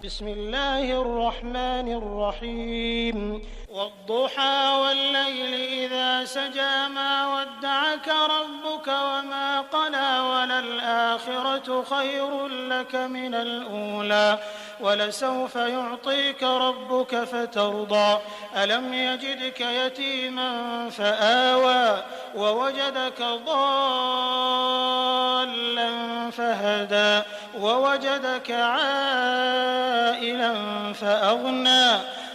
بسم الله الرحمن الرحيم والضحى والليل إذا سجى ما ودعك ربك وما قلى وللآخرة خير لك من الأولى ولسوف يعطيك ربك فترضى ألم يجدك يتيما فآوى ووجدك ضالا فهدى ووجدك عائلا فأغنى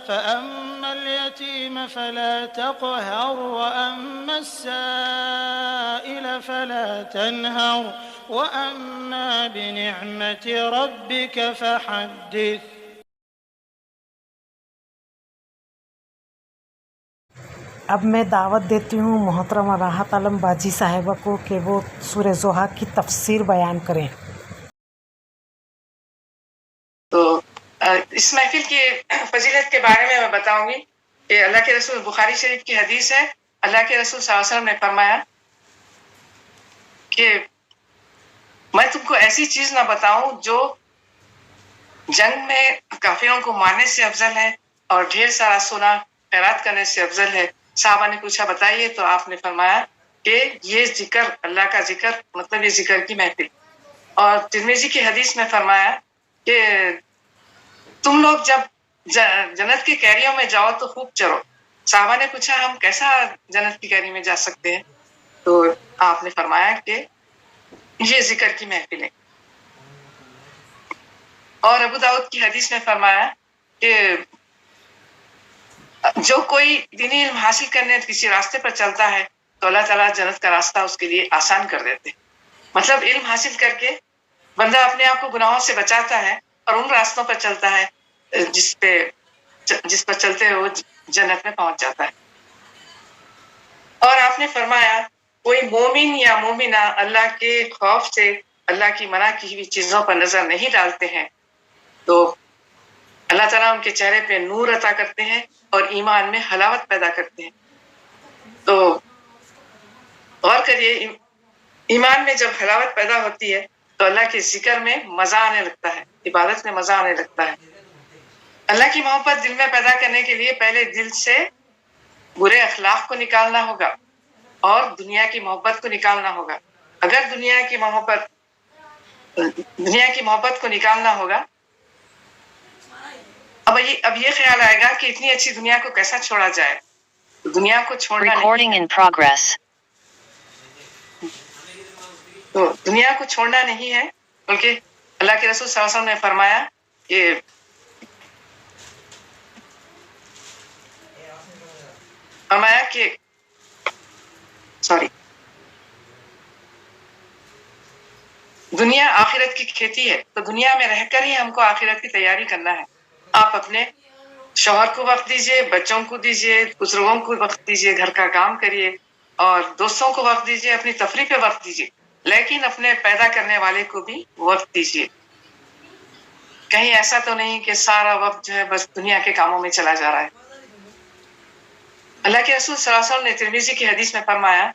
فأما اليتيم فلا تقهر وأما السائل فلا تنهر وأما بنعمة ربك فحدث. اب میں دعوت دیتی ہوں محترمہ راحت عالم باجی صاحبہ کو کہ وہ سورہ ضحیٰ کی تفسیر بیان کریں۔ تو اس محفل کی فضیلت کے بارے میں بتاؤں گی کہ اللہ کے رسول بخاری شریف کی حدیث ہے، اللہ کے رسول صلی اللہ علیہ وسلم نے فرمایا کہ میں تم کو ایسی چیز نہ بتاؤں جو جنگ میں کافروں کو مارنے سے افضل ہے اور ڈھیر سارا سونا خیرات کرنے سے افضل ہے۔ صحابہ نے پوچھا بتائیے، تو آپ نے فرمایا کہ یہ ذکر، اللہ کا ذکر، مطلب یہ ذکر کی محفل۔ اور ترمذی کی حدیث میں فرمایا کہ تم لوگ جب جنت کی کیریوں میں جاؤ تو خوب چرو۔ صحابہ نے پوچھا ہم کیسا جنت کی کیری میں جا سکتے ہیں؟ تو آپ نے فرمایا کہ یہ ذکر کی محفل ہے۔ اور ابو داؤد کی حدیث میں فرمایا کہ جو کوئی دینی علم حاصل کرنے کسی راستے پر چلتا ہے تو اللہ تعالیٰ جنت کا راستہ اس کے لیے آسان کر دیتے۔ مطلب علم حاصل کر کے بندہ اپنے آپ کو گناہوں سے بچاتا ہے اور ان راستوں پر چلتا ہے جس پر چلتے ہوئے وہ جنت میں پہنچ جاتا ہے۔ اور آپ نے فرمایا کوئی مومن یا مومنہ اللہ کے خوف سے اللہ کی منع کی ہوئی چیزوں پر نظر نہیں ڈالتے ہیں تو اللہ تعالیٰ ان کے چہرے پہ نور عطا کرتے ہیں اور ایمان میں حلاوت پیدا کرتے ہیں۔ تو غور کریے، ایمان میں جب حلاوت پیدا ہوتی ہے تو اللہ کے ذکر میں مزہ آنے لگتا ہے، عبادت میں مزہ آنے لگتا ہے۔ اللہ کی محبت دل میں پیدا کرنے کے لیے پہلے دل سے برے اخلاق کو نکالنا ہوگا اور دنیا کی محبت کو نکالنا ہوگا۔ اگر دنیا کی محبت کو نکالنا ہوگا، اب یہ خیال آئے گا کہ اتنی اچھی دنیا کو کیسا چھوڑا جائے۔ دنیا کو چھوڑنا تو دنیا کو چھوڑنا نہیں ہے، بلکہ اللہ کے رسول صلی اللہ علیہ وسلم نے فرمایا کہ دنیا آخرت کی کھیتی ہے، تو دنیا میں رہ کر ہی ہم کو آخرت کی تیاری کرنا ہے۔ آپ اپنے شوہر کو وقت دیجئے، بچوں کو دیجئے، بزرگوں کو وقت دیجئے، گھر کا کام کریے اور دوستوں کو وقت دیجئے، اپنی تفریح پہ وقت دیجئے، لیکن اپنے پیدا کرنے والے کو بھی وقت دیجئے۔ کہیں ایسا تو نہیں کہ سارا وقت جو ہے بس دنیا کے کاموں میں چلا جا رہا ہے۔ اللہ کے رسول صلی اللہ علیہ وسلم نے ترمذی کی حدیث میں فرمایا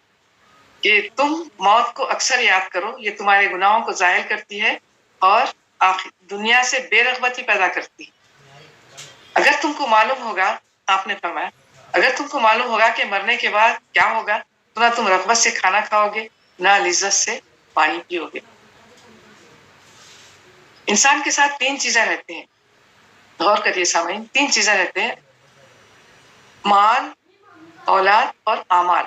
کہ تم موت کو اکثر یاد کرو، یہ تمہارے گناہوں کو ظاہر کرتی ہے اور دنیا سے بے رغبتی پیدا کرتی ہے۔ اگر تم کو معلوم ہوگا، آپ نے فرمایا، اگر تم کو معلوم ہوگا کہ مرنے کے بعد کیا ہوگا تو نہ تم رغبت سے کھانا کھاؤ گے نہ لذت سے پانی پیو گے۔ انسان کے ساتھ تین چیزیں رہتے ہیں، غور کریے سامعین، تین چیزیں رہتے ہیں: مال، اولاد اور اعمال۔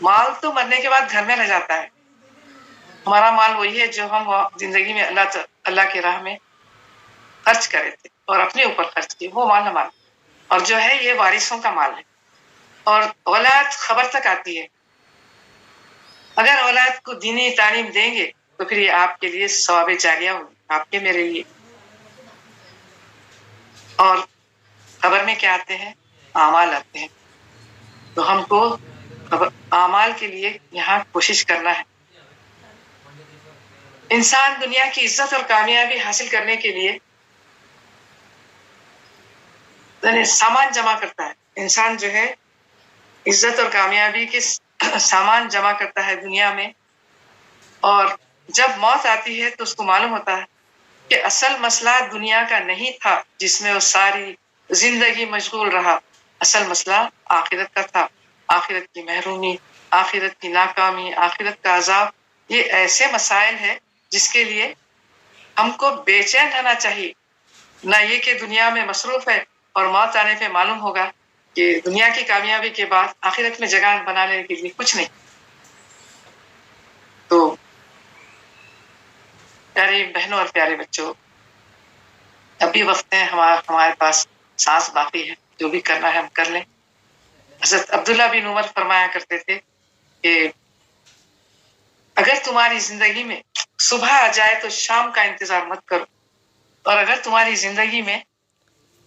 مال تو مرنے کے بعد گھر میں رہ جاتا ہے۔ ہمارا مال وہی ہے جو ہم زندگی میں اللہ کے راہ میں خرچ کرے تھے اور اپنے اوپر خرچ کیے، وہ مال ہمارا، اور جو ہے یہ وارثوں کا مال ہے۔ اور اولاد خبر تک آتی ہے۔ اگر اولاد کو دینی تعلیم دیں گے تو پھر یہ آپ کے لیے ثواب جاریہ ہوگی، آپ کے میرے لیے۔ اور خبر میں کیا آتے ہیں؟ اعمال آتے ہیں۔ تو ہم کو اعمال کے لیے یہاں کوشش کرنا ہے۔ انسان دنیا کی عزت اور کامیابی حاصل کرنے کے لیے سامان جمع کرتا ہے۔ انسان جو ہے عزت اور کامیابی کے سامان جمع کرتا ہے دنیا میں، اور جب موت آتی ہے تو اس کو معلوم ہوتا ہے کہ اصل مسئلہ دنیا کا نہیں تھا جس میں وہ ساری زندگی مشغول رہا، اصل مسئلہ آخرت کا تھا، آخرت کی محرومی، آخرت کی ناکامی، آخرت کا عذاب. یہ ایسے مسائل ہے جس کے لیے ہم کو بے چین رہنا چاہیے. نہ یہ کہ دنیا میں مصروف ہے اور موت آنے پہ معلوم ہوگا کہ دنیا کی کامیابی کے بعد آخرت میں جگہ بنا لینے کے لیے کچھ نہیں. تو پیارے بہنوں اور پیارے بچوں، ابھی وقت ہے، ہمارے پاس سانس باقی ہے، جو بھی کرنا ہے ہم کر لیں. حضرت عبداللہ بن عمر فرمایا کرتے تھے کہ اگر تمہاری زندگی میں صبح آ جائے تو شام کا انتظار مت کرو، اور اگر تمہاری زندگی میں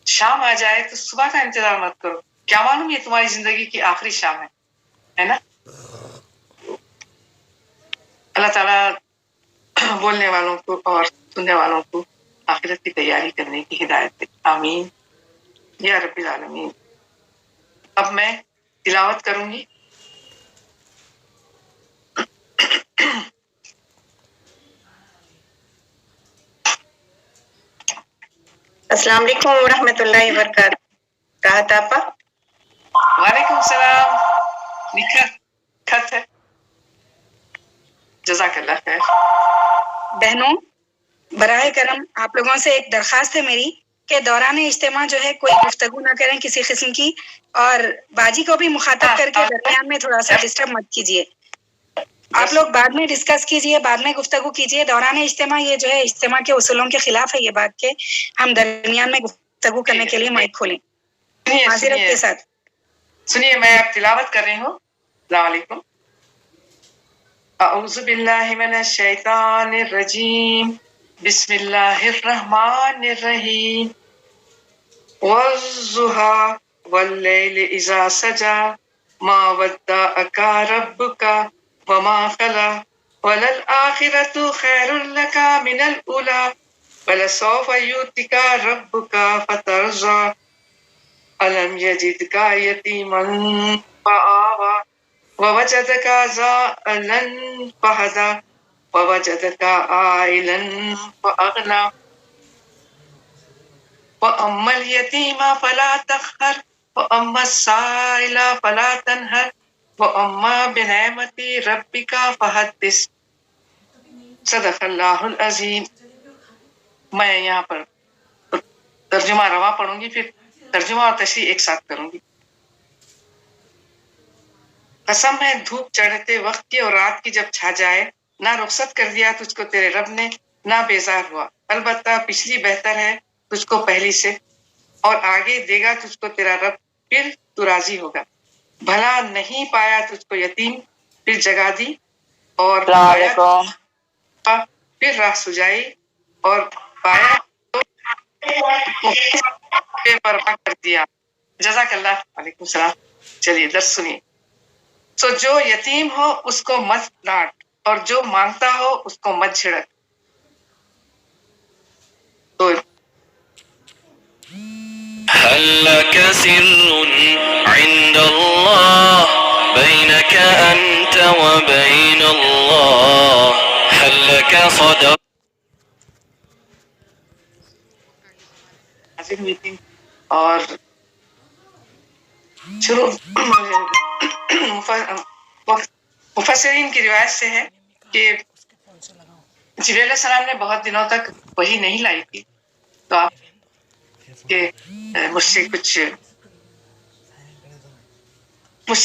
شام آ جائے تو صبح کا انتظار مت کرو. کیا معلوم یہ تمہاری زندگی کی آخری شام ہے نا؟ اللہ تعالیٰ بولنے والوں کو اور سننے والوں کو آخرت کی تیاری کرنے کی ہدایت دے. آمین یا رب العالمین. اب میں تلاوت کروں گی. السلام علیکم ورحمۃ اللہ وبرکاتہ. راحت آپا. وعلیکم السلام. خط ہے. جزاک اللہ خیر. بہنوں، براہ کرم آپ لوگوں سے ایک درخواست ہے میری کہ دوران اجتماع جو ہے کوئی گفتگو نہ کریں کسی قسم کی، اور باجی کو بھی مخاطب کر کے درمیان میں تھوڑا سا ڈسٹرب مت کیجیے. آپ لوگ بعد میں ڈسکس کیجیے، بعد میں گفتگو کیجیے. دوران اجتماع یہ جو ہے اجتماع کے اصولوں کے خلاف ہے یہ بات کہ ہم درمیان میں گفتگو کرنے کے لیے مائک کھولیں. معذرت کے ساتھ. سنیے، میں اب تلاوت کر رہی ہوں. السلام علیکم. اعوذ باللہ من الشیطان الرجیم، بسم اللہ الرحمن الرحیم. والضحى واللیل اذا سجا ما ودعک ربک وما قلى وللآخرة خیر لک من الأولى ولسوف یؤتک ربک فترضى ألم یجدک یتیما فآوى ووجدك ضالا فهدى ووجدك عائلا فأغنى وأما اليتيم فلا تقهر وأما السائل فلا تنهر وأما بنعمة ربك فحدث. صدق اللہ العظیم. میں یہاں پر ترجمہ روا پڑھوں گی، پھر ترجمہ اور تشریح ایک ساتھ کروں گی. قسم ہے دھوپ چڑھتے وقت کی اور رات کی جب چھا جائے، نہ رخصت کر دیا تجھ کو تیرے رب نے، نہ بیزار ہوا. البتہ پچھلی بہتر ہے تجھ کو پہلی سے، اور آگے دے گا تجھ کو تیرا رب، پھر تو راضی ہوگا. بھلا نہیں پایا تجھ کو یتیم، پھر جگہ دی، اور پایا پھر راہ سجائی، اور پایا تو بے پرواہ کر دیا. جزاک اللہ. وعلیکم السلام. چلیے درس سنیے. سو جو یتیم ہو اس کو مت ڈانٹ، اور جو مانگتا ہو اس کو مت جھڑک. تو هل لك سر عند الله بينك أنت وبين الله هل لك صدق. میٹنگ اور شروع مفسرین کی روایت سے ہے کہ جبریل علیہ السلام نے بہت دنوں تک وحی نہیں لائی تھی، تو آپ کہ مجھ سے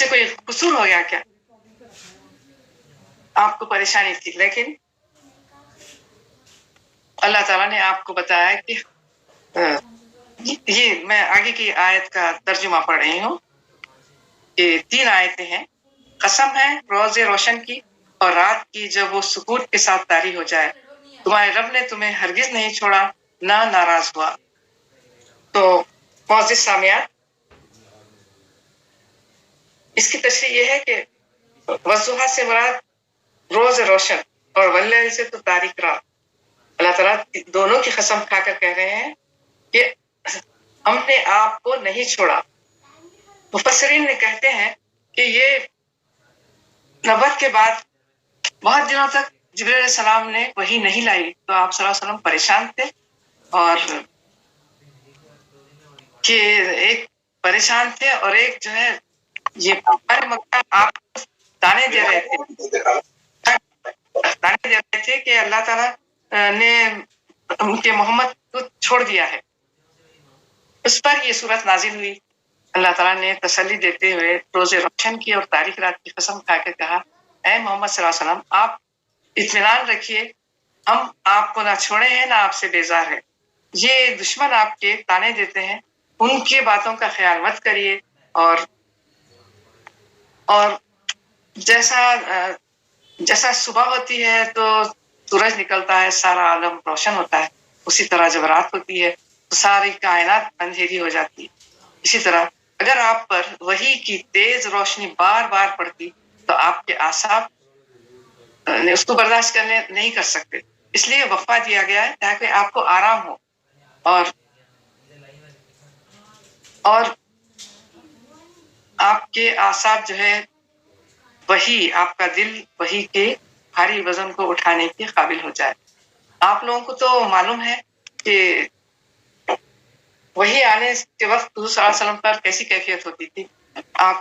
کوئی قصور ہو گیا کیا، آپ کو پریشانی تھی. لیکن اللہ تعالیٰ نے آپ کو بتایا کہ یہ میں آگے کی آیت کا ترجمہ پڑھ رہی ہوں کہ 3 آیتیں ہیں. قسم ہے روز روشن کی اور رات کی جب وہ سکوت کے ساتھ طاری ہو جائے، تمہارے رب نے تمہیں ہرگز نہیں چھوڑا نہ ناراض ہوا. تو معزز سامعات، اس کی تشریح یہ ہے کہ والضحیٰ سے مراد روز روشن اور واللیل سے تو تاریک رات. اللہ تعالیٰ دونوں کی قسم کھا کر کہہ رہے ہیں کہ ہم نے آپ کو نہیں چھوڑا. مفسرین نے کہتے ہیں کہ یہ نبوت کے بعد بہت دنوں تک جبریل علیہ السلام نے وہی نہیں لائی تو آپ صلی اللہ علیہ وسلم پریشان تھے، اور کہ ایک پریشان تھے اور ایک جو ہے یہ مکہ آپ تانے دے رہے تھے کہ اللہ تعالیٰ نے ان کے محمد کو چھوڑ دیا ہے. اس پر یہ صورت نازل ہوئی. اللہ تعالیٰ نے تسلی دیتے ہوئے روز روشن کی اور تاریک رات کی قسم کھا کے کہا، اے محمد صلی اللہ علیہ وسلم آپ اطمینان رکھیے، ہم آپ کو نہ چھوڑے ہیں نہ آپ سے بیزار ہے. یہ دشمن آپ کے تانے دیتے ہیں، ان کی باتوں کا خیال مت کریے، اور جیسا صبح ہوتی ہے تو سورج نکلتا ہے، سارا عالم روشن ہوتا ہے، اسی طرح جب رات ہوتی ہے تو ساری کائنات اندھیری ہو جاتی ہے. اسی طرح اگر آپ پر وحی کی تیز روشنی بار بار پڑتی تو آپ کے اعصاب اس کو برداشت کرنے نہیں کر سکتے. اس لیے وقفہ دیا گیا ہے تاکہ آپ کو آرام ہو، اور آپ کے اعصاب جو ہے وہی آپ کا دل وہی کے بھاری وزن کو اٹھانے کے قابل ہو جائے. آپ لوگوں کو تو معلوم ہے کہ وہی آنے کے وقت حضور صلی اللہ علیہ وسلم پر کیسی کیفیت ہوتی تھی. آپ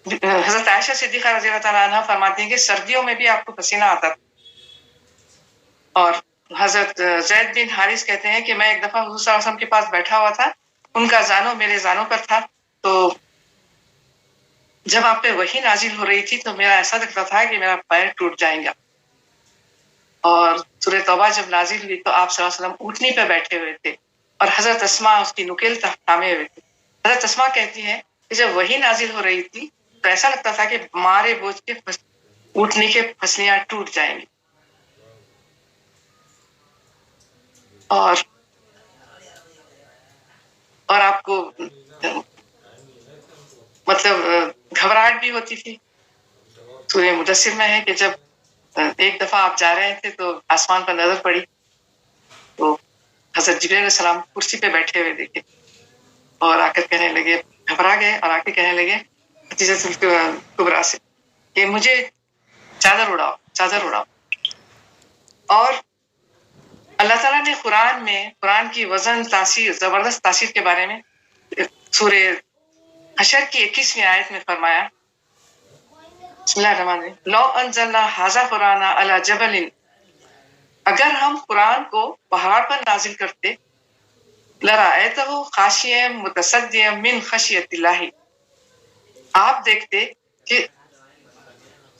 حضرت عائشہ صدیقہ رضی اللہ تعالیٰ عنہ فرماتی ہیں کہ سردیوں میں بھی آپ کو پسینہ آتا تھا. اور حضرت زید بن حارث کہتے ہیں کہ میں ایک دفعہ حضور صلی اللہ علیہ وسلم کے پاس بیٹھا ہوا تھا، ان کا زانو میرے زانوں پر تھا، تو جب آپ پہ وحی نازل ہو رہی تھی تو میرا ایسا لگتا تھا کہ میرا پیر ٹوٹ جائیں گا. اور سورہ توبہ جب نازل ہوئی تو آپ صلی اللہ علیہ وسلم اونٹنی پہ بیٹھے ہوئے تھے اور حضرت اسماء اس کی نکیل تھامے ہوئے تھے. حضرت اسماء کہتی ہیں کہ جب وحی نازل ہو رہی تھی تو ایسا لگتا تھا کہ مارے بوجھ کے اونٹنی کے پھسلیاں ٹوٹ جائیں گی. اور آپ کو مطلب گھبراہٹ بھی ہوتی تھی. سورہ مدثر میں ہے کہ جب ایک دفعہ آپ جا رہے تھے تو آسمان پر نظر پڑی تو حضرت جبریل علیہ السلام کرسی پہ بیٹھے ہوئے دیکھے اور آ کر کہنے لگے، گھبرا گئے اور آ کے کہنے لگے خدیجہ کبریٰ سے کہ مجھے چادر اڑاؤ. اور اللہ تعالیٰ نے قرآن کی وزن تاثیر، زبردست تاثیر کے بارے میں سورہ حشر کی 21ویں آیت میں فرمایا، بسم اللہ الرحمن الرحیم، لو انزلنا ھذا قرآن علی جبل، اگر ہم قرآن کو پہاڑ پر نازل کرتے، لرأیتہ خاشعا متصدعا من خشیۃ اللہ، آپ دیکھتے کہ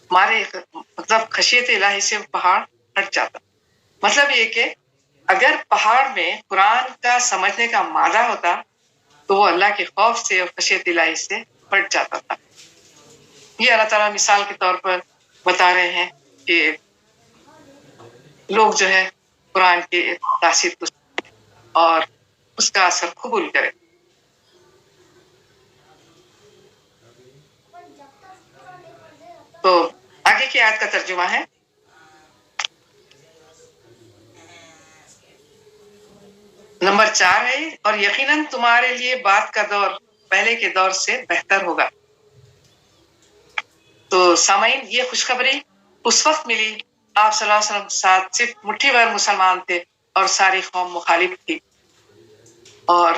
ہمارے مطلب خشیت الہی سے پہاڑ ہٹ جاتا. مطلب یہ کہ اگر پہاڑ میں قرآن کا سمجھنے کا مادہ ہوتا تو وہ اللہ کے خوف سے اور خشیت الہی سے ہٹ جاتا تھا. یہ اللہ تعالیٰ مثال کے طور پر بتا رہے ہیں کہ لوگ جو ہے قرآن کی تاثیر کو اور اس کا اثر قبول کرے. تو آگے کی آیت کا ترجمہ ہے، نمبر 4 ہے، اور یقیناً تمہارے لیے بعد کا دور پہلے کے دور سے بہتر ہوگا. تو سامعین، یہ خوشخبری اس وقت ملی آپ صلی اللہ علیہ وسلم کے ساتھ صرف مٹھی بھر مسلمان تھے اور ساری قوم مخالف تھی اور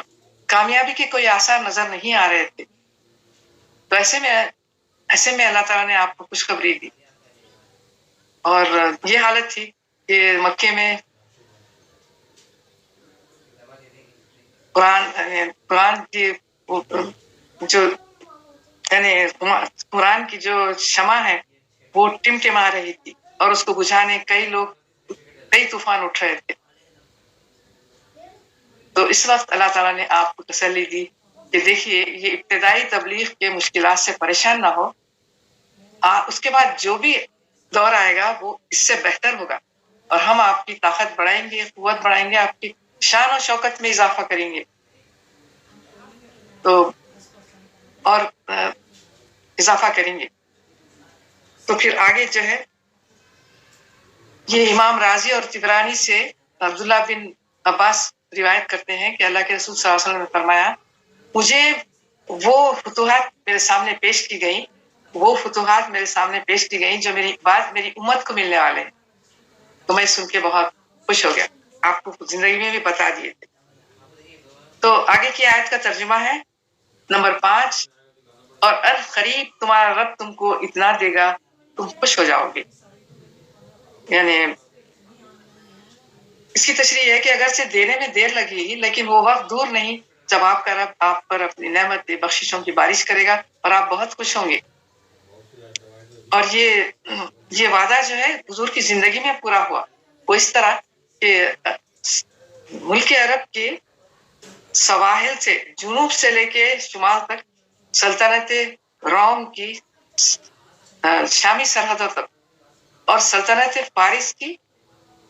کامیابی کے کوئی آثار نظر نہیں آ رہے تھے. تو ایسے میں اللہ تعالیٰ نے آپ کو خوشخبری دی. اور یہ حالت تھی کہ مکے میں قرآن کی جو یعنی قرآن کی جو شمع ہے وہ ٹمٹما رہی تھی اور اس کو بجھانے کئی طوفان اٹھ رہے تھے. تو اس وقت اللہ تعالیٰ نے آپ کو تسلی دی کہ دیکھیے یہ ابتدائی تبلیغ کے مشکلات سے پریشان نہ ہو، اس کے بعد جو بھی دور آئے گا وہ اس سے بہتر ہوگا اور ہم آپ کی طاقت بڑھائیں گے، قوت بڑھائیں گے، آپ کی شان و شوکت میں اضافہ کریں گے. تو اور اضافہ کریں گے. تو پھر آگے جو ہے یہ امام رازی اور طبرانی سے عبداللہ بن عباس روایت کرتے ہیں کہ اللہ کے رسول صلی اللہ علیہ وسلم نے فرمایا، مجھے وہ فتوحات میرے سامنے پیش کی گئیں वो फतूहात मेरे सामने पेश की गई जो मेरी उम्मत को मिलने वाले हैं, तो मैं सुन के बहुत खुश हो गया। आपको जिंदगी में भी बता दिए थे। तो आगे की आयत का तर्जुमा है नंबर 5, और अल करीब तुम्हारा रब तुमको इतना देगा तुम खुश हो जाओगे। यानी इसकी तशरीह है कि अगर से देने में देर लगेगी लेकिन वो वक्त दूर नहीं जब आपका रब आप पर अपनी नेमत बख्शिशों की बारिश करेगा और आप बहुत खुश होंगे। और ये वादा जो है हुजूर की जिंदगी में पूरा हुआ। वो इस तरह कि मुल्क अरब के सवाहिल से जुनूब से लेके शुमाल तक, सल्तनत रोम की शामी सरहदों तक और सल्तनत फारिस की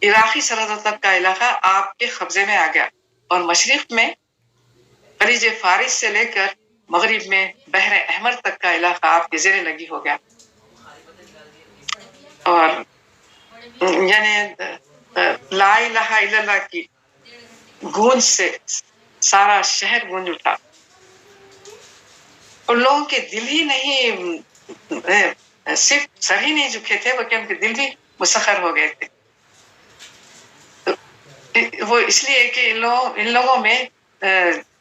इराकी सरहदों तक का इलाका आपके कब्जे में आ गया, और मशरिक में खलीज फारिस से लेकर मगरिब में बहर अहमर तक का इलाका आपके ज़ेरे लगी हो गया। और यानी ला इलाहा इल्लल्लाह की गूंज से सारा शहर गूंज उठा। उन लोगों के दिल ही नहीं, सिर्फ सर ही नहीं झुके थे बल्कि उनके दिल भी मुसखर हो गए थे। तो वो इसलिए कि इन लोगों में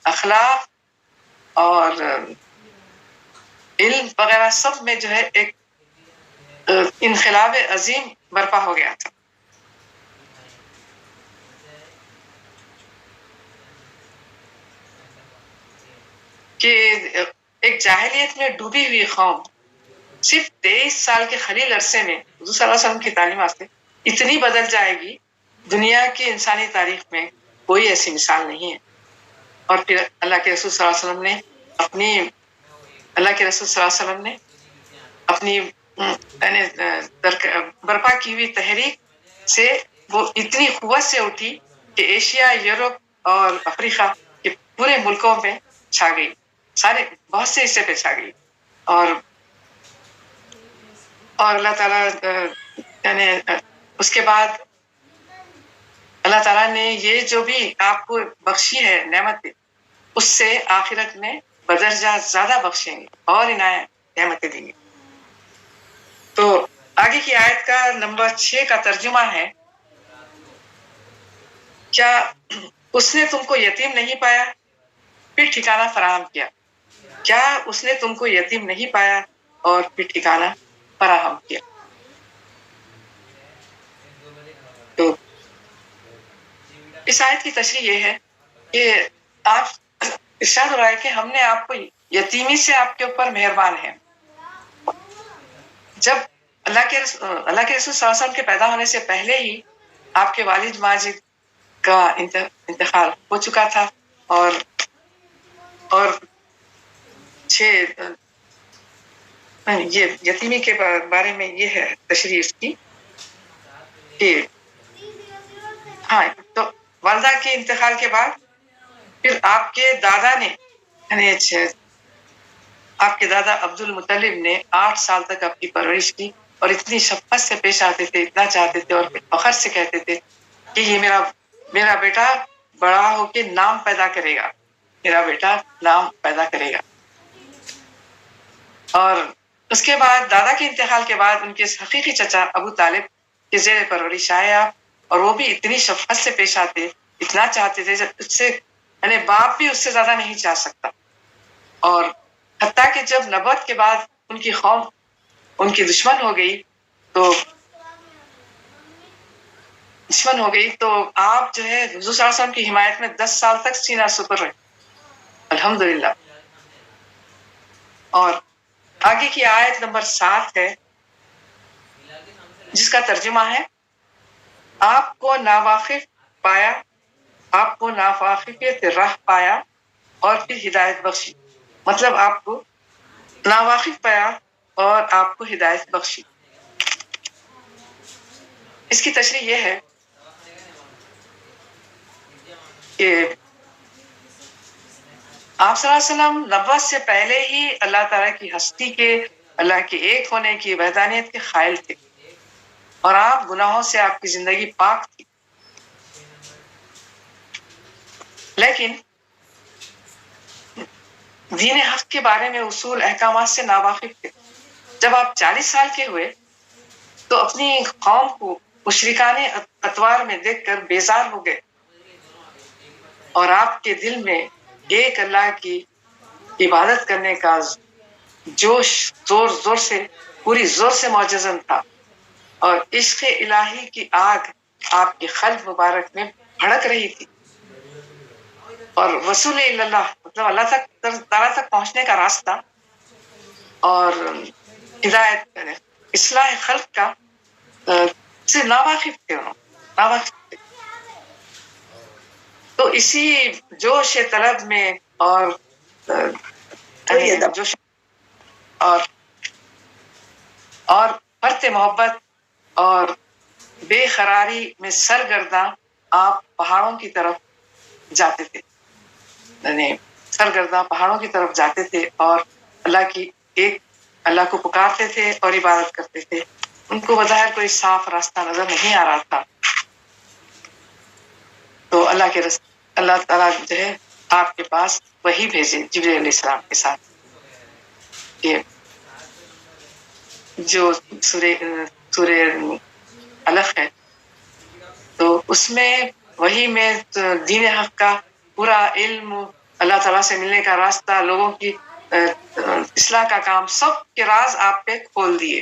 अखलाक और इल्म वगैरह सब में जो है एक इनकलाब अजीम बर्पा हो गया था। कि एक जाहिलियत में डूबी हुई कौम सिर्फ 23 साल के खलील अरसे में हुज़ूर सल्लल्लाहु अलैहि वसल्लम की तालीमात से इतनी बदल जाएगी, दुनिया की इंसानी तारीख में कोई ऐसी मिसाल नहीं है। और फिर अल्लाह के रसूल सल्लल्लाहु अलैहि वसल्लम ने अपनी बर्पा की हुई तहरीक से वो इतनी कुव्वत से उठी कि एशिया, यूरोप और अफ्रीका के पूरे मुल्कों में छा गई, सारे बहुत से हिस्से पे छा गई। और अल्लाह ताला यानी उसके बाद अल्लाह ताला ने ये जो भी आपको बख्शी है नेमत, उससे आखिरत में बदरजा ज्यादा बख्शेंगे और इनायत नेमतें देंगे। तो आगे की आयत का नंबर 6 का तर्जुमा है, क्या उसने तुमको यतीम नहीं पाया फिर ठिकाना फराहम किया? क्या उसने तुमको यतीम नहीं पाया और फिर ठिकाना फराहम किया? तो इस आयत की तशरीह ये है कि आप इरशाद हो रहा है कि हमने आपको यतीमी से आपके ऊपर मेहरबान है। जब अल्लाह के रसूल सल्लल्लाहु अलैहि वसल्लम के पैदा होने से पहले ही आपके वालिद माजिद का इंतकाल हो चुका था, और 6 ये यतीमी के बारे में ये है तशरीह इसकी कि हाँ, तो वालदा के इंतकाल के बाद फिर आपके दादा ने यानी आपके दादा अब्दुल मुत्तलिब ने 8 साल तक आपकी परवरिश की, और इतनी शफ़क़त से पेश आते थे, इतना चाहते थे और फख्र से कहते थे कि ये मेरा बेटा बड़ा होके नाम पैदा करेगा, मेरा बेटा नाम पैदा करेगा। और उसके बाद दादा के इंतकाल के बाद उनके हकीकी चचा अबू तालिब के ज़ेर परवरिश आए आप, और वो भी इतनी शफ़क़त से पेश आते, इतना चाहते थे, उससे यानी बाप भी उससे ज्यादा नहीं चाह सकता। और हत्ता कि जब नबूवत के बाद उनकी कौम उनकी दुश्मन हो गई तो आप जो है हुज़ूर सल्लल्लाहु अलैहि वसल्लम की हिमायत में 10 साल तक सीना सुपर रहे, अल्हम्दुलिल्लाह। और आगे की आयत नंबर 7 है जिसका तर्जुमा है, आपको नावाकिफ पाया, आपको नावाकिफियत राह पाया और फिर हिदायत बख्शी। मतलब आपको नावाकिफ पाया और आपको हिदायत बख्शी। इसकी तशरीह यह है कि आप सल्लल्लाहु अलैहि वसल्लम नबुव्वत से पहले ही अल्लाह ताला की हस्ती के, अल्लाह के एक होने की वहदानियत के क़ाइल थे, और आप गुनाहों से आपकी जिंदगी पाक थी। लेकिन दीन हक के बारे में उसूल अहकामात से नावाकिफ थे। جب آپ 40 سال کے ہوئے تو اپنی قوم کو مشرکان اطوار میں دیکھ کر بیزار ہو گئے اور آپ کے دل میں ایک اللہ کی عبادت کرنے کا جوش زور سے پوری زور سے موجزن تھا اور عشق الہی کی آگ آپ کے قلب مبارک میں بھڑک رہی تھی اور وصول اللہ مطلب اللہ تک تعالیٰ تک پہنچنے کا راستہ اور ہدایت اصلاح خلق کا سے ناواقف تھے ناواقف تھے. تو اسی جوش طلب میں اور جوش اور فرط محبت اور بے قراری میں سرگرداں آپ پہاڑوں کی طرف جاتے تھے، یعنی سرگرداں پہاڑوں کی طرف جاتے تھے اور اللہ کو پکارتے تھے اور عبادت کرتے تھے. ان کو بظاہر کوئی صاف راستہ نظر نہیں آ رہا تھا. تو اللہ تعالیٰ جو ہے آپ کے پاس وہی بھیجے جبریل علیہ السلام کے ساتھ کہ جو سورہ علق ہے تو اس میں وہی میں دین حق کا پورا علم، اللہ تعالیٰ سے ملنے کا راستہ، لوگوں کی اصلاح کا کام، سب کے راز آپ پہ کھول دیے.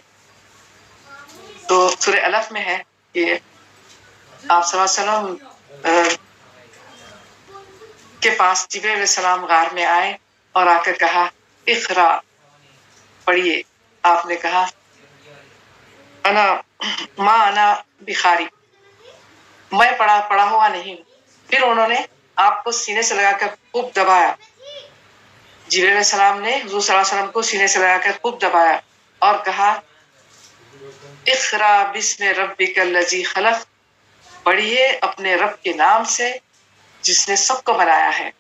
تو سورہ علق میں ہے کہ آپ صلی اللہ علیہ وسلم کے پاس جبریل علیہ السلام غار میں آئے اور آ کر کہا اقرا، پڑھیے. آپ نے کہا انا بخاری، میں پڑھا ہوا نہیں ہوں. پھر انہوں نے آپ کو سینے سے لگا کر خوب دبایا. جبریل علیہ السلام نے حضور صلی اللہ علیہ وسلم کو سینے سے لگا کر خوب دبایا اور کہا اقرا بسم ربک الذی خلق، پڑھیے اپنے رب کے نام سے جس نے سب کو بنایا ہے.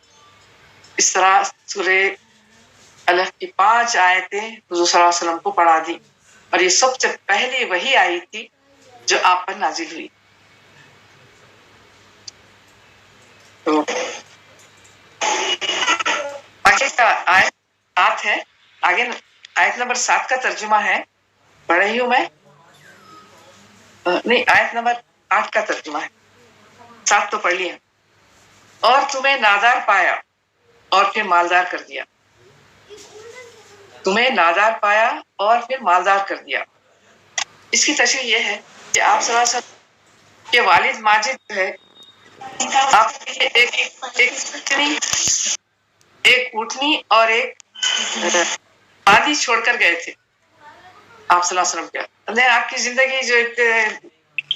اس طرح سورہ علق کی 5 آیتیں حضور صلی اللہ علیہ وسلم کو پڑھا دی اور یہ سب سے پہلی وہی آئی تھی جو آپ پر نازل ہوئی. تو آگے کا آیت 7 ہے، آگے آیت نمبر 7 کا ترجمہ ہے، پڑھ رہی ہوں میں، نہیں آیت نمبر 8 کا ترجمہ ہے، 7 تو پڑھ لیا. اور تمہیں نادار پایا اور پھر مالدار کر دیا. تمہیں نادار پایا اور پھر مالدار کر دیا. اس کی تشریح یہ ہے کہ آپ صلی اللہ علیہ وسلم کے والد ماجد ہے، آپ کے ایک اونٹنی اور ایک آدھی چھوڑ کر گئے تھے. آپ صلی اللہ علیہ وسلم کے آپ کی زندگی جو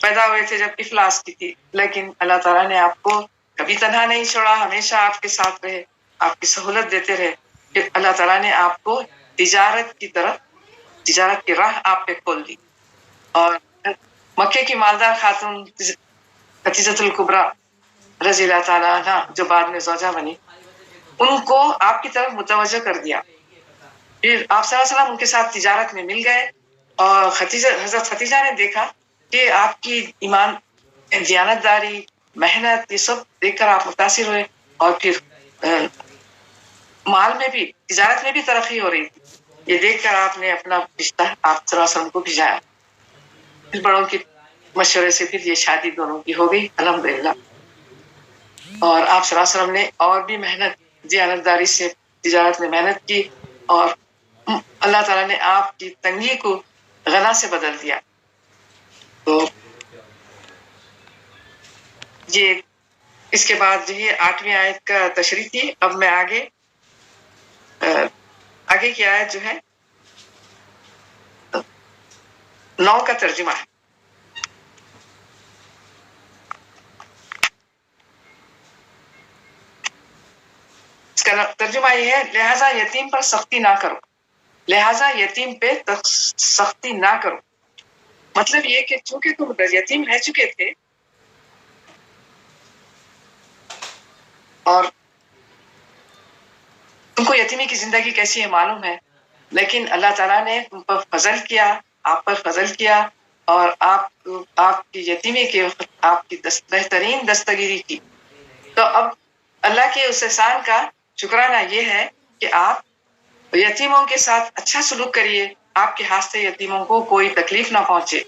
پیدا ہوئے تھے جب افلاس کی تھی، لیکن اللہ تعالیٰ نے آپ کو کبھی تنہا نہیں چھوڑا، ہمیشہ آپ کے ساتھ رہے، آپ کی سہولت دیتے رہے. پھر اللہ تعالیٰ نے آپ کو تجارت کی راہ آپ پہ کھول دی اور مکے کی مالدار خاتون خدیجۃ الکبریٰ رضی اللہ تعالیٰ عنہ جو بعد میں زوجہ بنی، ان کو آپ کی طرف متوجہ کر دیا. پھر آپ صلی اللہ علیہ وسلم ان کے ساتھ تجارت میں مل گئے اور حضرت خدیجہ نے دیکھا کہ آپ کی ایمان، دیانتداری، محنت، یہ سب دیکھ کر آپ متاثر ہوئے اور پھر مال میں بھی، تجارت میں بھی ترقی ہو رہی تھی. یہ دیکھ کر آپ نے اپنا رشتہ آپ صلی اللہ علیہ وسلم کو بھیجایا. پھر بڑوں کے مشورے سے پھر یہ شادی دونوں کی ہو گئی الحمدللہ. اور آپ صلی اللہ علیہ وسلم نے اور بھی محنت، دیانتداری سے تجارت میں محنت کی اور اللہ تعالیٰ نے آپ کی تنگی کو غنا سے بدل دیا. تو یہ اس کے بعد جو یہ 8ویں آیت کا تشریح تھی. اب میں آگے کی آیت جو ہے 9 کا ترجمہ ہے. اس کا ترجمہ یہ ہے لہذا یتیم پر سختی نہ کرو، لہذا یتیم پہ سختی نہ کرو. مطلب یہ کہ چونکہ تم یتیم رہ چکے تھے اور تم کو یتیمی کی زندگی کیسی ہے معلوم ہے، لیکن اللہ تعالیٰ نے تم پر فضل کیا، آپ پر فضل کیا اور آپ کی یتیمی کے وقت آپ کی بہترین دستگیری کی. تو اب اللہ کے اس احسان کا شکرانہ یہ ہے کہ آپ یتیموں کے ساتھ اچھا سلوک کریے आपके हाथ से यतीमों को कोई तकलीफ ना पहुंचे।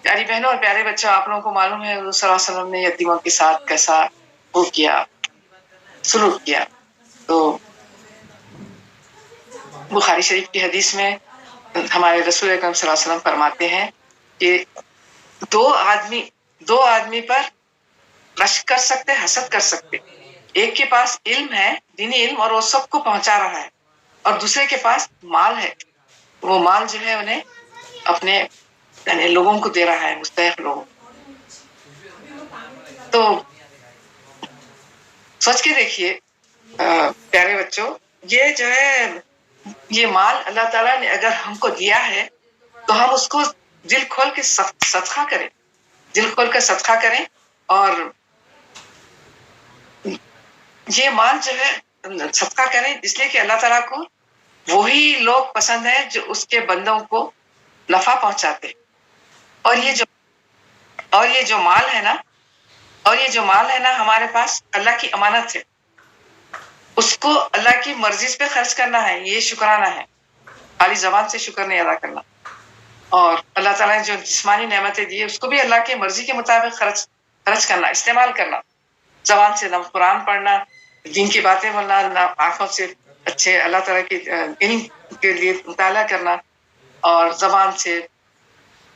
प्यारी बहनों और प्यारे बच्चों, आप लोगों को मालूम है हुज़ूर सल्लल्लाहु अलैहि वसल्लम ने यतीमों के साथ कैसा वो किया, सुलूक किया। तो बुखारी शरीफ की हदीस में हमारे रसूल अकरम सल्लल्लाहु अलैहि वसल्लम फरमाते हैं कि दो आदमी पर रश्क कर सकते, हसद कर सकते। एक के पास इल्म है, दीनी इल्म, और वो सबको पहुंचा रहा है, और दूसरे के पास माल है, वो माल जो है उन्हें अपने यानी लोगों को दे रहा है, मुस्तहिक लोगों। तो सोच के देखिए प्यारे बच्चों, ये जो है ये माल अल्लाह ताला ने अगर हमको दिया है तो हम उसको दिल खोल के सदका करें, दिल खोल कर सदका करें। और ये माल जो है सदका करें इसलिए कि अल्लाह ताला को वही लोग पसंद है जो उसके बंदों को नफा पहुंचाते। और ये जो माल है ना हमारे पास अल्लाह की अमानत है, उसको अल्लाह की मर्जी पे खर्च करना है, ये शुक्राना है, खाली जबान से शुक्र नहीं अदा करना। और अल्लाह ताला ने जो जिस्मानी नेमतें दी है उसको भी अल्लाह की मर्जी के मुताबिक खर्च करना, इस्तेमाल करना। जबान से ना कुरान पढ़ना, दीन की बातें बोलना, ना आंखों से अच्छे अल्लाह ताला की इल्म के लिए मुताला करना, और जबान से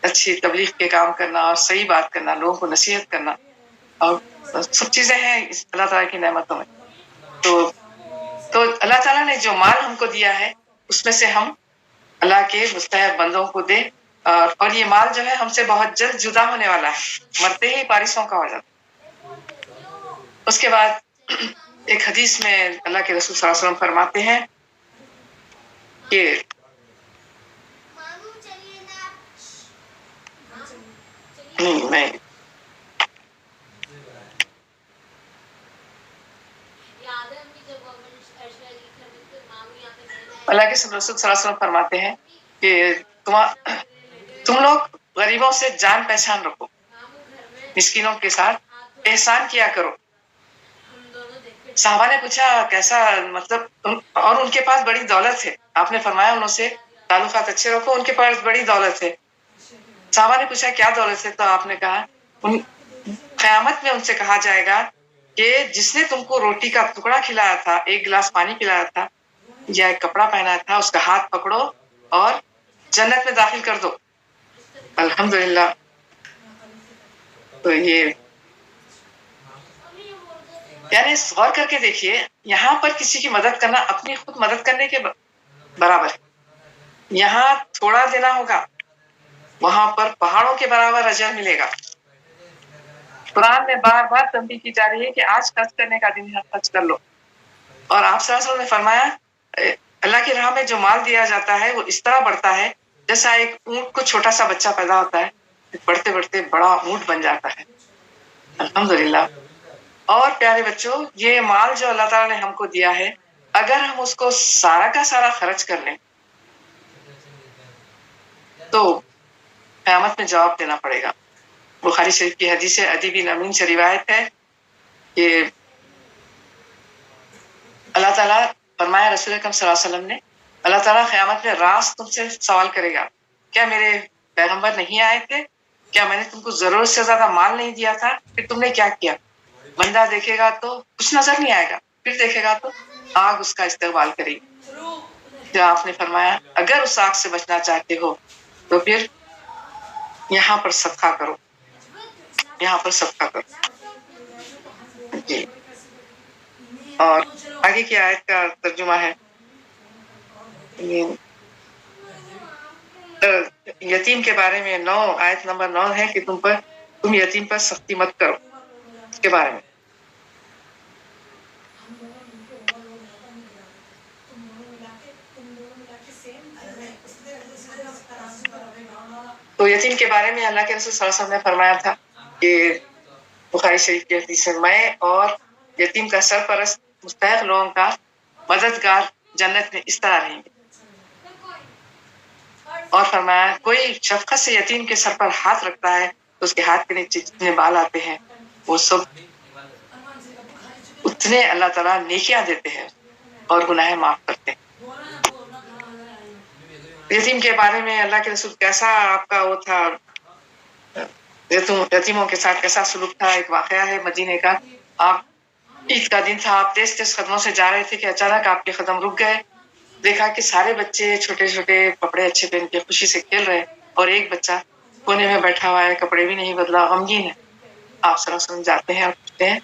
अच्छी तबलीग के काम करना और सही बात करना, लोगों को नसीहत करना, और सब चीजें हैं इस अल्लाह ताला की नेमतों में। तो अल्लाह ताला ने जो माल हमको दिया है उसमें से हम अल्लाह के मुस्तहिक बंदों को दे। और ये माल जो है हमसे बहुत जल्द जुदा होने वाला है, मरते ही पारिसों का हो जाता। उसके बाद एक हदीस में अल्लाह के रसूल सल्लल्लाहु अलैहि वसल्लम फरमाते हैं कि नहीं अल्लाह के रसूल सल्लल्लाहु अलैहि वसल्लम फरमाते हैं कि तुम लोग गरीबों से जान पहचान रखो, मिस्किनों के साथ एहसान किया करो। साहबा ने पूछा कैसा, मतलब और उनके पास बड़ी दौलत है, आपने फरमाया उनसे ताल्लुकात अच्छे रखो, उनके पास बड़ी दौलत है। साहबा ने पूछा क्या दौलत है, तो आपने कहा क़यामत में उनसे कहा जाएगा कि जिसने तुमको रोटी का टुकड़ा खिलाया था, एक गिलास पानी पिलाया था या एक कपड़ा पहनाया था, उसका हाथ पकड़ो और जन्नत में दाखिल कर दो। अल्हम्दुलिल्लाह। तो ये यानी गौर करके देखिए, यहाँ पर किसी की मदद करना अपनी खुद मदद करने के बराबर है। यहाँ थोड़ा देना होगा, वहां पर पहाड़ों के बराबर अजर मिलेगा। कुरान में बार बार तंबीह की जा रही है कि आज खर्च करने का दिन है, खर्च कर लो। और आप सल्लल्लाहु अलैहि वसल्लम ने फरमाया अल्लाह की राह में जो माल दिया जाता है वो इस तरह बढ़ता है जैसा एक ऊंट को छोटा सा बच्चा पैदा होता है, बढ़ते बढ़ते बड़ा ऊंट बन जाता है। अल्हम्दुलिल्लाह। और प्यारे बच्चों, ये माल जो अल्लाह ताला ने हमको दिया है, अगर हम उसको सारा का सारा खर्च कर लें तो क़यामत में जवाब देना पड़ेगा। बुखारी शरीफ की हदीस है, अदी बिन अमीन से रिवायत है कि अल्लाह ताला फरमाया, रसूल अकरम सल्लल्लाहु अलैहि वसल्लम ने, अल्लाह ताला क़यामत में रास तुमसे सवाल करेगा, क्या मेरे पैगंबर नहीं आए थे? क्या मैंने तुमको जरूरत से ज्यादा माल नहीं दिया था? फिर तुमने क्या किया? बंदा देखेगा तो कुछ नजर नहीं आएगा, फिर देखेगा तो आग उसका इस्तेमाल करेगी। जो आपने फरमाया अगर उस आग से बचना चाहते हो तो फिर यहाँ पर सदका करो, यहाँ पर सदका करो जी। और आगे की आयत का तर्जुमा है, यतीम के बारे में 9 आयत नंबर 9 है कि तुम यतीम पर सख्ती मत करो, इसके बारे में। तो यतीम के बारे में अल्लाह के रसूल सल्लल्लाहु अलैहि वसल्लम ने फरमाया था कि बुखारी शरीफ की हदीस है, मैं और यतीम का सरपरस्त मुस्तहिक लोगों का मददगार जन्नत में इस तरह रहेंगे। और फरमाया कोई शफकत से यतीम के सर पर हाथ रखता है तो उसके हाथ के नीचे जितने बाल आते हैं वो सब उतने अल्लाह ताला नेकियां देते हैं और गुनाह माफ करते हैं। यतीम के बारे में अल्लाह के रसूल कैसा आपका वो था, यतीमों के साथ कैसा सलूक था। एक वाकया है मदीने का। आप ईद का दिन था, आप तेज तेज कदमों से जा रहे थे कि अचानक आपके कदम रुक गए। देखा कि सारे बच्चे छोटे छोटे कपड़े अच्छे पहन के खुशी से खेल रहे और एक बच्चा कोने में बैठा हुआ है, कपड़े भी नहीं बदला, गमगीन है। आप सरासर जाते हैं और पूछते हैं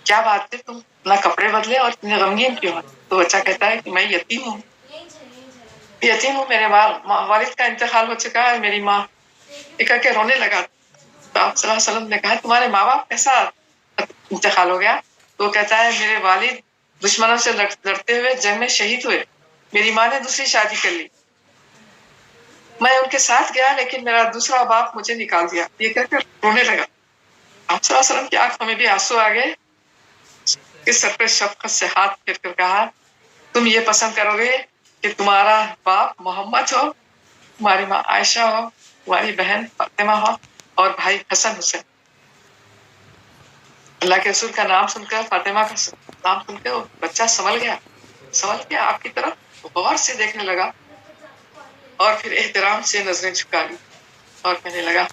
क्या बात है, तुम ना कपड़े बदले और तुमने गमगीन क्यों है? तो बच्चा कहता है कि मैं यतीम हूँ, मेरे वालिद का इंतकाल हो चुका है, मेरी माँ। एक के रोने लगा। तो आप सल्लल्लाहु अलैहि वसल्लम ने कहा तुम्हारे माँ बाप कैसा इंतकाल हो गया? तो वो कहता है मेरे वालिद दुश्मनों से लड़ते हुए जंग में शहीद हुए, मेरी माँ ने दूसरी शादी कर ली, मैं उनके साथ गया लेकिन मेरा दूसरा बाप मुझे निकाल दिया। ये कहकर रोने लगा। आप सल्लल्लाहु अलैहि वसल्लम की आंखों में भी आंसू आ गए। इस सर पे शफकत से हाथ फेर कर कहा तुम ये पसंद करोगे कि तुम्हारा बाप मोहम्मद हो, तुम्हारी माँ आयशा हो, तुम्हारी बहन फातिमा हो और भाई हसन हुसैन? अल्लाह के रसूल का नाम सुनकर, फातिमा का नाम सुनकर वो बच्चा संभल गया, आपकी तरफ गौर से देखने लगा और फिर एहतराम से नजरें झुका ली और कहने लगा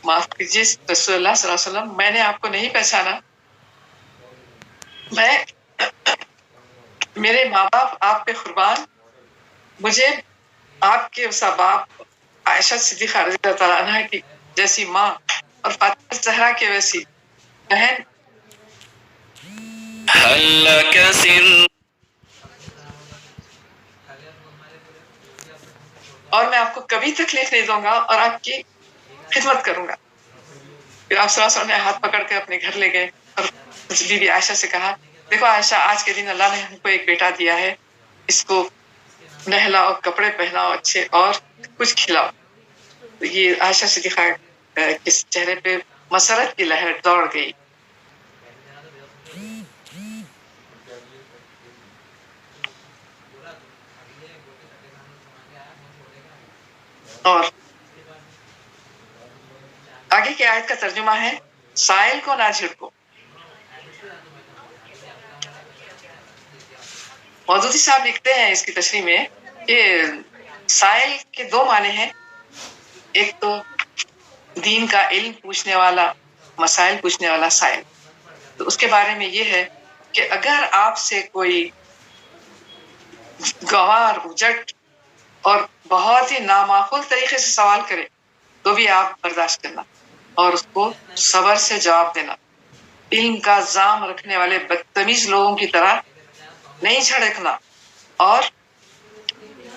माफ कीजिए रसूलुल्लाह सल्लल्लाहु अलैहि वसल्लम, मैंने आपको नहीं पहचाना। मेरे माँ बाप आप पे कुर्बान, मुझे आपके उस बाप आयशा सिद्दीक़ा रज़ियल्लाहु तआला अन्हा की जैसी माँ और फातिमा ज़हरा के वैसी बहन और मैं आपको कभी तकलीफ नहीं दूंगा और आपकी खिदमत करूंगा। फिर आप सल्लल्लाहु अलैहि वसल्लम ने हाथ पकड़ के अपने घर ले गए और बीबी आयशा से कहा देखो आयशा, आज के दिन अल्लाह ने हमको एक बेटा दिया है, इसको नहलाओ, कपड़े पहनाओ अच्छे और कुछ खिलाओ। तो ये आयशा सिद्दीक़ा के चेहरे पे मसरत की लहर दौड़ गई। और आगे की आयत का तर्जुमा है साइल को ना झिड़को। मौदूदी साहब लिखते हैं इसकी तशरीह में कि साइल के दो माने हैं। एक तो दीन का इल्म पूछने वाला, मसाइल पूछने वाला साइल। तो उसके बारे में ये है कि अगर आपसे कोई गंवार, उजट और बहुत ही नामाकुल तरीके से सवाल करे तो भी आप बर्दाश्त करना और उसको सब्र से जवाब देना। इल्म का जाम रखने वाले बदतमीज लोगों की तरह नहीं झड़कना और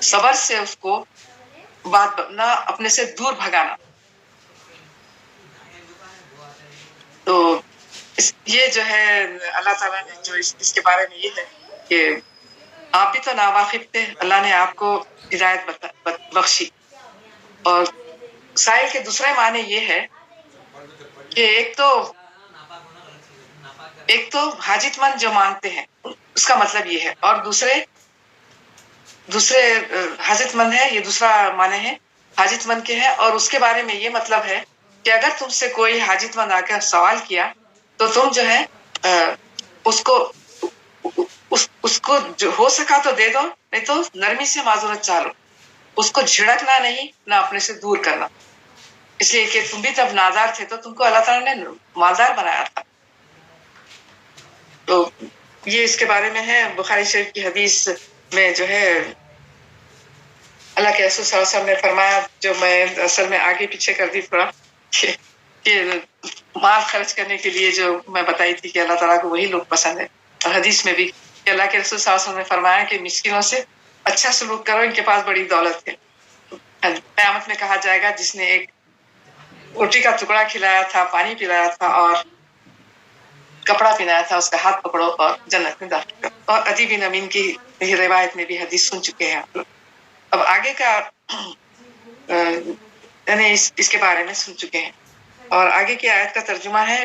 सब्र से उसको बात ना अपने से दूर भगाना। तो ये जो है अल्लाह ताला ने जो इसके बारे में ये है कि आप भी तो नावाकिफ थे, अल्लाह ने आपको हिदायत बख्शी। और साइल के दूसरे माने ये है कि एक तो हाजितमंद जो मांगते हैं उसका मतलब ये है, और दूसरे हाजितमंद है, ये दूसरा माने है हाजितमंद के है। और उसके बारे में ये मतलब है कि अगर तुमसे कोई हाजितमंद आकर सवाल किया तो तुम जो है उसको जो हो सका तो दे दो, नहीं तो नरमी से माजूरत चालो। उसको झिड़कना नहीं, ना अपने से दूर करना। इसलिए कि तुम भी जब नादार थे तो तुमको अल्लाह ताला ने मालदार बनाया था। तो ये इसके बारे में है। बुखारी शरीफ की हदीस में जो है अल्लाह के रसूल सल्लल्लाहु अलैहि वसल्लम ने फरमाया, जो मैं असल में आगे पीछे कर दी थोड़ा, कि माल खर्च करने के लिए जो मैं बताई थी कि अल्लाह ताला को वही लोग पसंद है। और हदीस में भी कि अल्लाह के रसूल सल्लल्लाहु अलैहि वसल्लम ने फरमाया कि मिस्किनों से अच्छा सलूक करो, इनके पास बड़ी दौलत है। क़यामत में कहा जाएगा जिसने एक रोटी का टुकड़ा खिलाया था, पानी पिलाया था और कपड़ा पहनाया था, उसका हाथ पकड़ो और जन्नत में दाखिल करो। और अदी बिन अमीन की रिवायत में भी हदीस सुन चुके हैं आप लोग। अब आगे का यानी इसके बारे में सुन चुके हैं। और आगे की आयत का तर्जुमा है।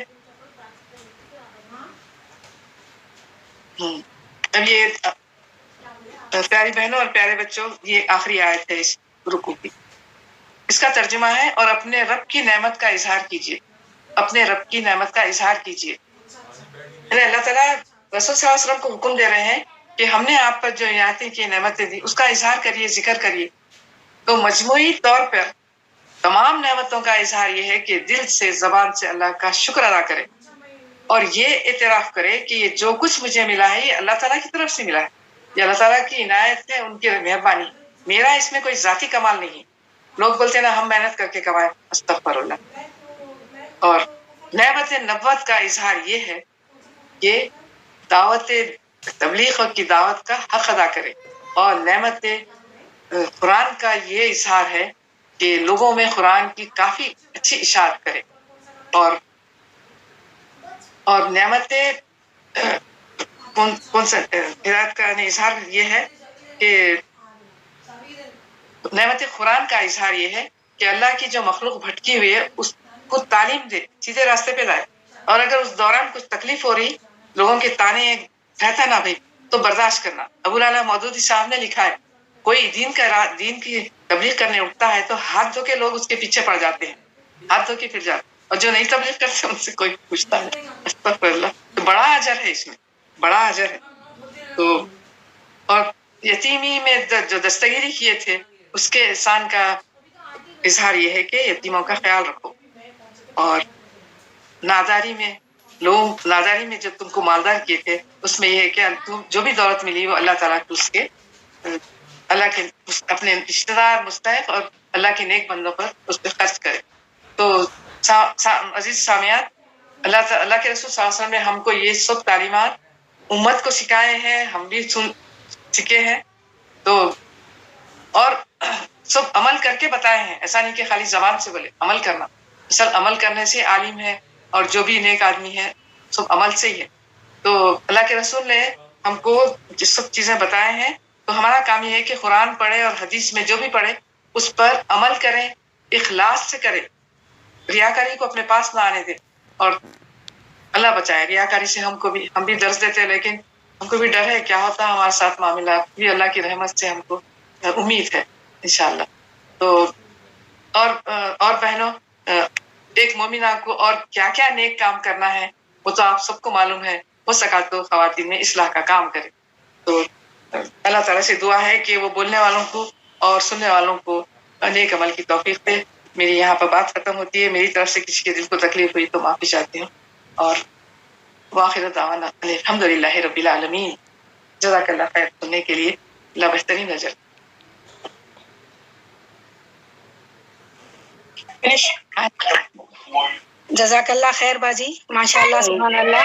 अब ये प्यारी बहनों और प्यारे बच्चों, ये आखिरी आयत है इस रुकू की। इसका तर्जुमा है और अपने रब की नेमत का इजहार कीजिए, अपने रब की नेमत का इजहार कीजिए। अल्लाह ताला रसूल सल्लल्लाहु अलैहि वसल्लम को हुक्म दे रहे हैं कि हमने आप पर जो इनायतें की नेमतें दी उसका इजहार करिए, जिक्र करिए। तो मजमूई तौर पर तमाम नेमतों का इजहार ये है कि दिल से ज़बान से अल्लाह का शुक्र अदा करे और ये इतराफ़ करे कि ये जो कुछ मुझे मिला है ये अल्लाह ताला की तरफ से मिला है, ये अल्लाह ताला की इनायत है, उनकी मेहरबानी, मेरा इसमें कोई ज़ाती कमाल नहीं। लोग बोलते हैं ना हम मेहनत करके कमाए, अस्तग़फिरुल्लाह। और नेमत नबुव्वत का इजहार ये है कि दावत तबलीग की दावत का हक अदा करे और नेमत कुरान का ये इजहार है कि लोगों में कुरान की काफ़ी अच्छी इशाअत करे और नेमत कौन सा हिदायत का इजहार ये है कि नेमत कुरान का इजहार ये है कि अल्लाह की जो मखलूक भटकी हुई है उसको तालीम दे, सीधे रास्ते पे लाए, और अगर उस दौरान कुछ तकलीफ हो रही, लोगों के ताने रहता ना भाई, तो बर्दाश्त करना। अबुल आला मौदूदी साहब ने लिखा है, कोई दीन की तबलीग करने उठता है तो हाथ धो के लोग उसके पीछे पड़ जाते हैं, हाथ धो के फिर जाते, और जो नहीं तबलीग करते उनसे कोई पूछता है, अस्तग़फिरुल्लाह। तो बड़ा अजर है इसमें, बड़ा अजर है। तो और यतीमी में जो दस्तगीरी किए थे उसके एहसान का इजहार ये है कि यतीमों का ख्याल रखो, और नादारी में जब तुमको मालदार किए थे उसमें ये है कि तुम जो भी दौलत मिली वो अल्लाह ताला को उसके अल्लाह के अपने रिश्तेदार मुस्तहिक और अल्लाह के नेक बंदों पर उस पर खर्च करे। तो अजीज सामियात, अल्लाह के रसूल सल्लल्लाहु अलैहि वसल्लम ने हमको ये सब तालीमात उम्मत को सिखाए हैं, हम भी सीखे हैं, तो और सब अमल करके बताए हैं। ऐसा नहीं कि खाली जबान से बोले, अमल करना, असल अमल करने से आलिम है और जो भी नेक आदमी है सब अमल से ही है। तो अल्लाह के रसूल ने हमको जिस सब चीज़ें बताए हैं, तो हमारा काम ये है कि कुरान पढ़े और हदीस में जो भी पढ़े उस पर अमल करें, इखलास से करें, रियाकारी को अपने पास ना आने दें। और अल्लाह बचाए रियाकारी से, हम भी दर्ज देते हैं, लेकिन हमको भी डर है क्या होता है हमारे साथ मामला, भी अल्लाह की रहमत से हमको उम्मीद है इंशाअल्लाह। तो और बहनों, एक मोमिना को और क्या क्या नेक काम करना है वो तो आप सबको मालूम है, हो सका तो ख़वातीन में इस्लाह का काम करें। तो अल्लाह ताला से दुआ है कि वो बोलने वालों को और सुनने वालों को नेक अमल की तौफीक दे। मेरी यहाँ पर बात खत्म होती है, मेरी तरफ से किसी के दिल को तकलीफ हुई तो माफ़ी चाहती हूँ, और वाखिर दावाना अल्हम्दुलिल्लाहि रब्बिल आलमीन। जज़ाकल्लाह खैर। सुनने के लिए अल्लाह बेहतरीन अजर। जज़ाकल्लाह खैर बाजी, माशाअल्लाह, सुभान अल्लाह।